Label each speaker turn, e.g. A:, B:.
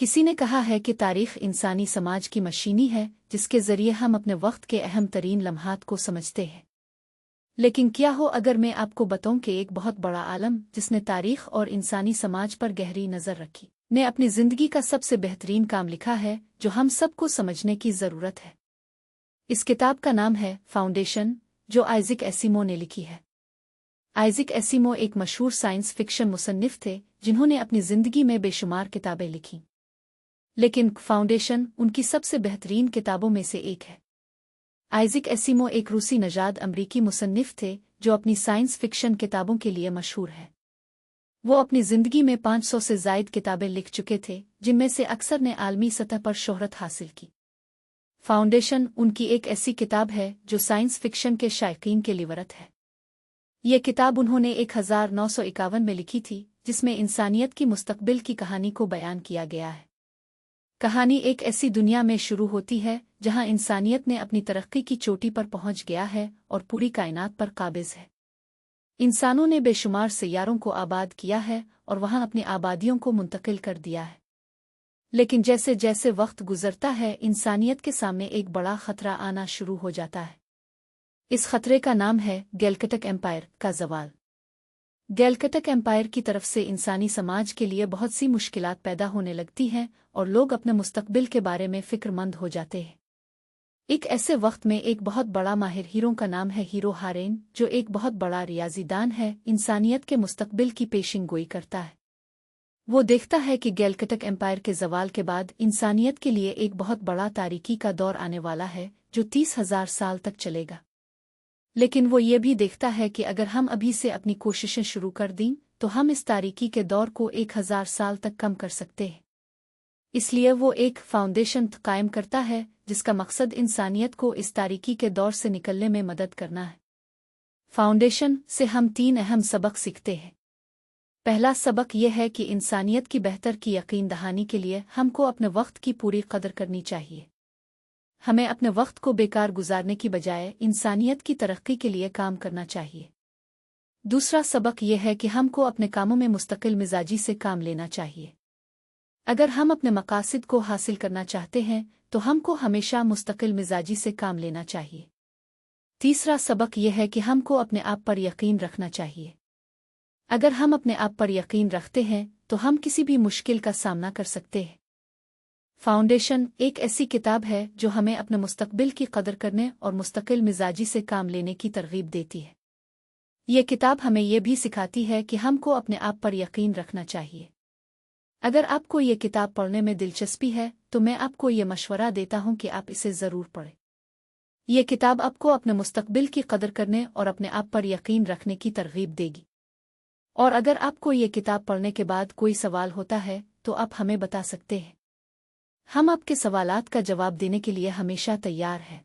A: किसी ने कहा है कि तारीख इंसानी समाज की मशीनी है जिसके जरिए हम अपने वक्त के अहम तरीन लम्हात को समझते हैं। लेकिन क्या हो अगर मैं आपको बताऊं कि एक बहुत बड़ा आलम जिसने तारीख और इंसानी समाज पर गहरी नज़र रखी ने अपनी ज़िंदगी का सबसे बेहतरीन काम लिखा है जो हम सबको समझने की ज़रूरत है। इस किताब का नाम है फाउंडेशन, जो आइज़िक एसिमो ने लिखी है। आइज़िक एसिमो एक मशहूर साइंस फिक्शन मुसन्निफ थे जिन्होंने अपनी ज़िंदगी में बेशुमार किताबें लिखीं, लेकिन फाउंडेशन उनकी सबसे बेहतरीन किताबों में से एक है। आइज़िक एसिमो एक रूसी नजाद अमरीकी मुसन्निफ थे जो अपनी साइंस फिक्शन किताबों के लिए मशहूर है। वो अपनी ज़िंदगी में 500 से ज़ायद किताबें लिख चुके थे जिनमें से अक्सर ने आलमी सतह पर शोहरत हासिल की। फाउंडेशन उनकी एक ऐसी किताब है जो साइंस फिक्शन के शायकीन के लिए वरत है। ये किताब उन्होंने 1951 में लिखी थी जिसमें इंसानियत की मुस्तकबिल की कहानी को बयान किया गया है। कहानी एक ऐसी दुनिया में शुरू होती है जहां इंसानियत ने अपनी तरक्की की चोटी पर पहुंच गया है और पूरी कायनात पर काबिज है। इंसानों ने बेशुमार सैयारों को आबाद किया है और वहां अपनी आबादियों को मुंतकिल कर दिया है। लेकिन जैसे जैसे वक्त गुजरता है इंसानियत के सामने एक बड़ा खतरा आना शुरू हो जाता है। इस खतरे का नाम है गैलक्टिक एम्पायर का ज़वाल। गैलक्टिक एम्पायर की तरफ से इंसानी समाज के लिए बहुत सी मुश्किलात पैदा होने लगती हैं और लोग अपने मुस्तकबिल के बारे में फ़िक्रमंद हो जाते हैं। एक ऐसे वक्त में एक बहुत बड़ा माहिर हीरो का नाम है हीरो हारेन, जो एक बहुत बड़ा रियाजीदान है, इंसानियत के मुस्तकबिल की पेशिंग गोई करता है। वो देखता है कि गैलक्टिक एम्पायर के ज़वाल के बाद इंसानियत के लिए एक बहुत बड़ा तारीकी का दौर आने वाला है जो 30,000 साल तक चलेगा। लेकिन वो ये भी देखता है कि अगर हम अभी से अपनी कोशिशें शुरू कर दें तो हम इस तारीकी के दौर को 1,000 साल तक कम कर सकते हैं। इसलिए वो एक फाउंडेशन कायम करता है जिसका मकसद इंसानियत को इस तारीकी के दौर से निकलने में मदद करना है। फाउंडेशन से हम 3 अहम सबक सीखते हैं। पहला सबक यह है कि इंसानियत की बेहतर की यकीन दहानी के लिए हमको अपने वक्त की पूरी कदर करनी चाहिए। हमें अपने वक्त को बेकार गुजारने की बजाय इंसानियत की तरक्की के लिए काम करना चाहिए। दूसरा सबक यह है कि हमको अपने कामों में मुस्तकिल मिजाजी से काम लेना चाहिए। अगर हम अपने मकासद को हासिल करना चाहते हैं तो हमको हमेशा मुस्तकिल मिजाजी से काम लेना चाहिए। तीसरा सबक यह है कि हमको अपने आप पर यकीन रखना चाहिए। अगर हम अपने आप पर यकीन रखते हैं तो हम किसी भी मुश्किल का सामना कर सकते हैं। फाउंडेशन एक ऐसी किताब है जो हमें अपने मुस्तकबिल की कदर करने और मुस्तकिल मिजाजी से काम लेने की तरगीब देती है। ये किताब हमें यह भी सिखाती है कि हमको अपने आप पर यकीन रखना चाहिए। अगर आपको ये किताब पढ़ने में दिलचस्पी है तो मैं आपको ये मशवरा देता हूँ कि आप इसे ज़रूर पढ़ें। ये किताब आपको अपने मुस्तकबिल की कदर करने और अपने आप पर यकीन रखने की तरगीब देगी। और अगर आपको ये किताब पढ़ने के बाद कोई सवाल होता है तो आप हमें बता सकते हैं। हम आपके सवालात का जवाब देने के लिए हमेशा तैयार हैं।